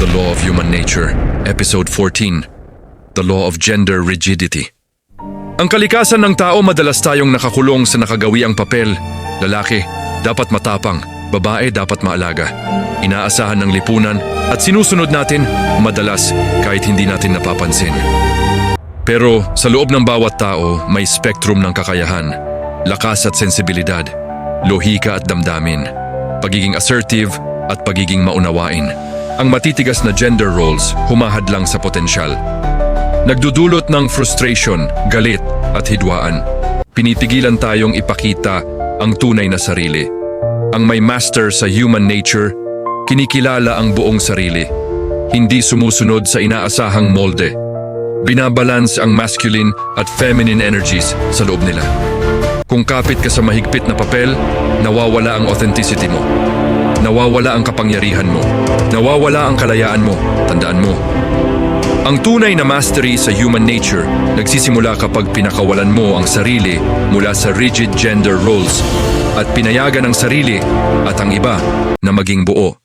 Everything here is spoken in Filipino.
The Law of Human Nature, Episode 14, The Law of Gender Rigidity. Ang kalikasan ng tao madalas tayong nakakulong sa nakagawiang papel. Lalaki, dapat matapang, babae dapat maalaga. Inaasahan ng lipunan at sinusunod natin madalas kahit hindi natin napapansin. Pero sa loob ng bawat tao may spektrum ng kakayahan, lakas at sensibilidad, lohika at damdamin, pagiging assertive at pagiging maunawain. Ang matitigas na gender roles humahadlang sa potensyal. Nagdudulot ng frustration, galit at hidwaan. Pinipigilan tayong ipakita ang tunay na sarili. Ang may master sa human nature, kinikilala ang buong sarili. Hindi sumusunod sa inaasahang molde. Binabalance ang masculine at feminine energies sa loob nila. Kung kapit ka sa mahigpit na papel, nawawala ang authenticity mo. Nawawala ang kapangyarihan mo. Nawawala ang kalayaan mo. Tandaan mo. Ang tunay na mastery sa human nature nagsisimula kapag pinakawalan mo ang sarili mula sa rigid gender roles at pinayagan ang sarili at ang iba na maging buo.